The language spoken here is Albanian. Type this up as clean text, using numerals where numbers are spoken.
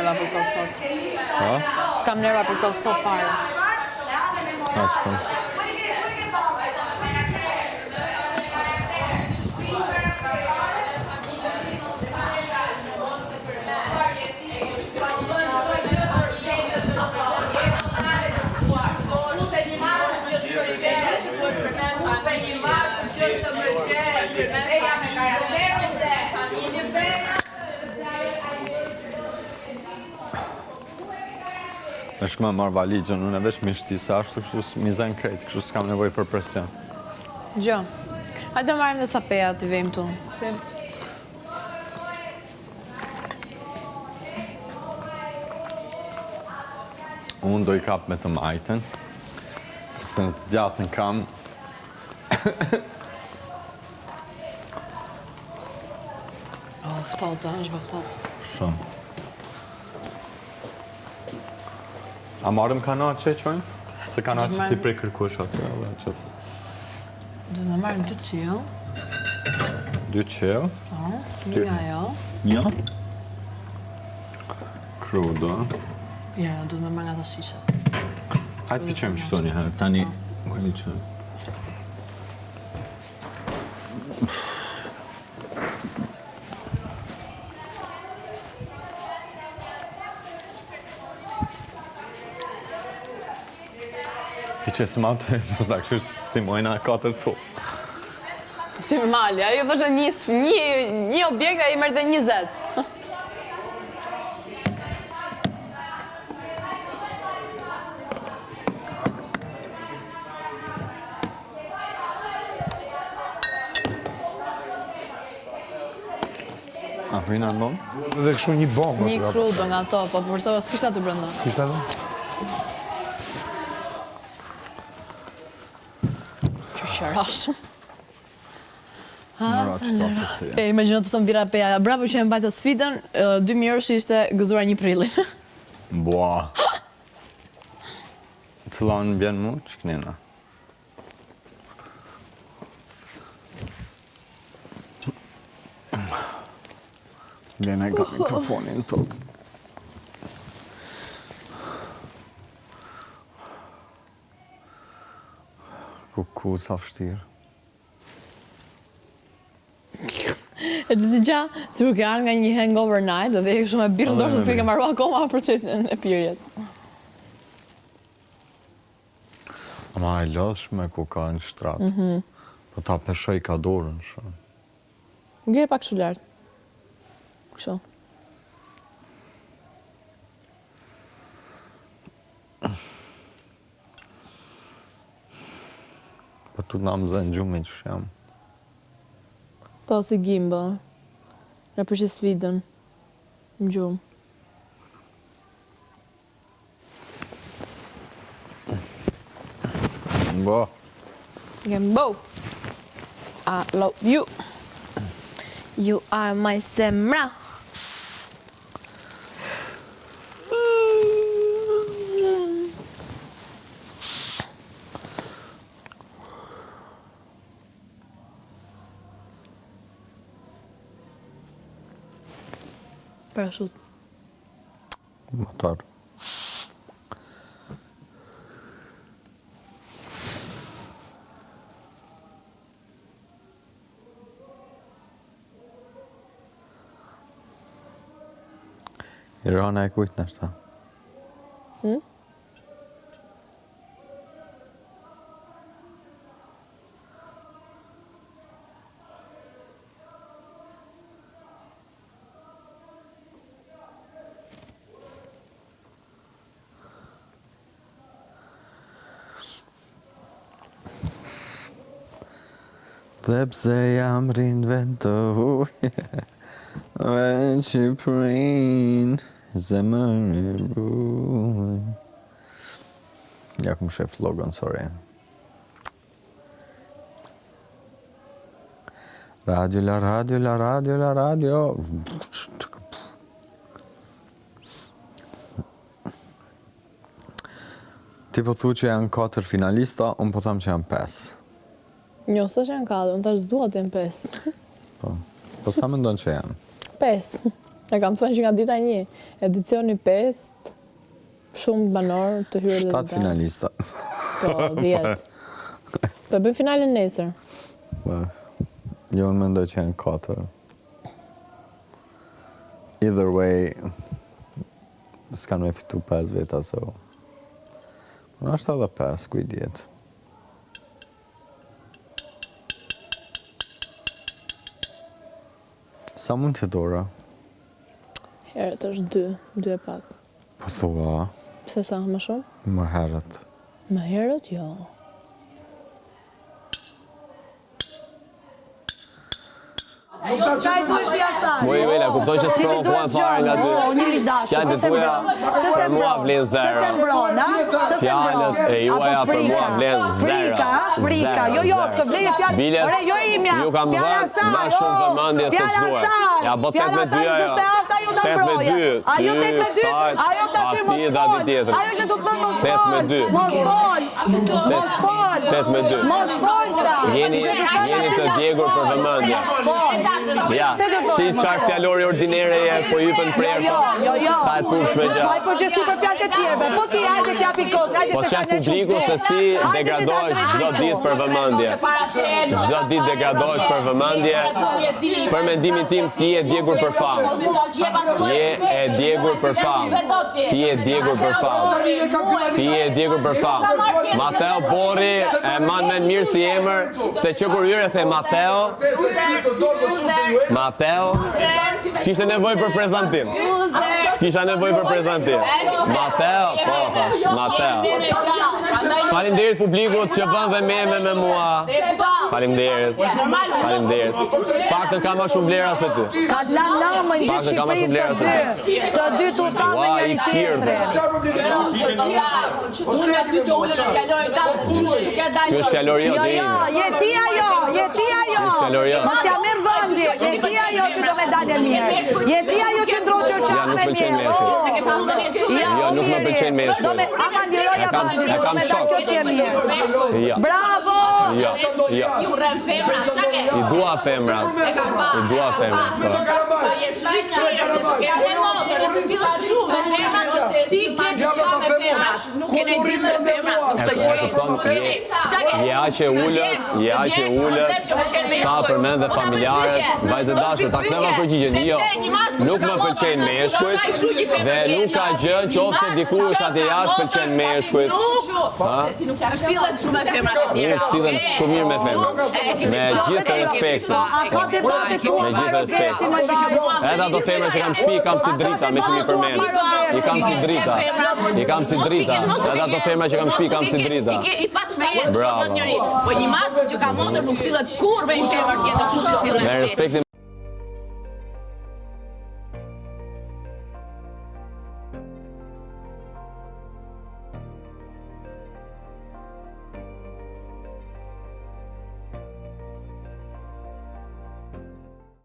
nerva për to sot. Ha? S'kam nerva për to sot fare. Ha, shumë. Me shkëma marrë valigjën, unë e veç mishti, se ashtu kështu mizën krejt, kështu s'kam nevoj për presion. Gjo. Hajde marrim dhe ca peja të vejmë tu. Unë do i kap me të majten, sepse në të gjatën kam. Ftohtë, është ftohtë. Shumë. A marrim kanat që e qojnë? Se kanat që si prej kërkush atë. Do me marrim 2 qiell. 2 qiell? Po, një nga jo. Një? Krudo. Ja, do me marrim ato shishat. Hajtë pëqojmë qëto një herë, tani këlli qënë. Që së matë, mos da kështu si mojna 4 copë. Si me mali, ajo vështë një objekt, a i mërë dhe 20. A, për jina ndonë? Dhe kështu një bombë. Një krudo nga to, po për to, s'kishtë atë brënda. S'kishtë atë? Qërashëm. Mëra që ta fëtë të Imagino të thëmë Vira Peja, bravo që e mbajtë sfidën, 2.000 euro që ishte gëzuar 1 prilin. Bua. Të lanë bjenë mu, që kënina. Bjenë e ka mikrofonin të tokë. Kuku, sa fështirë. E të si qa, si u ke arë nga një hangover night, dhe e kështu me birë ndorë se s'ke ke marrua akoma procesin e pirjes. Ama e lësh me kuka në shtratë. Po ta peshoj ka dorën shumë. Ngre pak shu lartë. Kështu. Po tu nga më zënë gjumit që jam. Po si gimba. Në përqë sfidën. Në gjumë. Bo. Gembo. I love you. You are my semra. Parashut. Motor. Irana e kujt në shta? Dhe pse jam rinë vend të huje, veç që prinë, zemër e ruaj. Ja ku më shef logon, sorry. Radio la radio la radio la radio. Ti po thu që janë 4 finalista, unë po tham që janë 5. Jo, s'është janë 4, unë tash s'dua të jenë 5. Po sa mendon që janë? 5. E kam thënë që nga dita 1, edicioni 5, shumë banor të hyrë dhe 7 finalista. Po, 10. Po bëjmë finalen nesër. Jo, unë mendoj që janë 4. Either way, s'kan me fitu 5 veta, so... Unë është edhe 5, ku i djetë. Sa mund të dora? Herët është 2 e pak. Po thua, Pse sa, më shumë? më herët. Më herët, jo. Qaj du ishtë jasaj? Moj Vela, kuptoj që s'provon fuen fare nga ty. Njëri dashur, Fjalët e tuaja për mua vlen Se se zero. mbron, a? Se se Fjalët e juaja për mua vlen zero. Frika, jo, të vleje fjalë. Biles, Ore, jo imja. ju kam dhënë ma shumë vëmendje se ç'duhet. Ja, bo 8-2 ajo. 8-2. Ajo 8-2. Ajo ta ty mos fol. Ajo që du të thënë mos fol. 8-2. Mos fol. Mos fol. 8-2. Mos fol, pra. Jeni të djegur për vëmendje. Ja, si qarë fjallori ordinere e po hypën prerë. Jo. Ta e turshme gjatë. Ai po gjesu për fjalët e tjerëve. Po ti hajde t'japi kohë. Po qef publiku se si degradohesh çdo ditë për vëmendje. Çdo ditë degradohesh për vëmendje. Për mendimin tim ti je djegur për famë. Je e djegur për famë. Ti je djegur për famë. Ti je djegur për famë. Mateo Borri e man me mirë si emër, se që kur hyre the Mateo, s'kishte nevojë për prezantim. S'kisha nevojë për prezantim. Mateo, po thash, Mateo. Faleminderit publikut që vën dhe me mua. Faleminderit. Paktën ka më shumë vlera se ty. Ka lamën gjithë Shqipëri të dy tu ta me njëri tjetrin. Kjo është fjallori jo, dhe ime. Je ti ajo. Mos ja merr vendje. Je ti ajo që do me dalë mirë. Je ti ajo që ndroqë çfarë me mirë. Jo, nuk më pëlqen meshkujt. E kam shok. Bravo! Jo. I dua femrat. Je aqe ullët, sa përmend dhe familjarët, vajzë dashur, ta kneva përgjigjen, jo, nuk më pëlqejnë meshkujt, dhe nuk ka gjë qofse dikush atë jashtë pëlqen meshkujt. Sillet shumë me femrat e tjera. Unë sillen shumë mirë me femrat, me gjithë respektin. Edhe ato femra që kam shpi, kam si drita, me që mi përmend. I kam si drita. Edhe ato femra që kam shpi, kam si drita. I paç me jetë, Bravo. po një mashkull që ka motor nuk sillet kurrë me një femër tjetër që sillet. Me respektin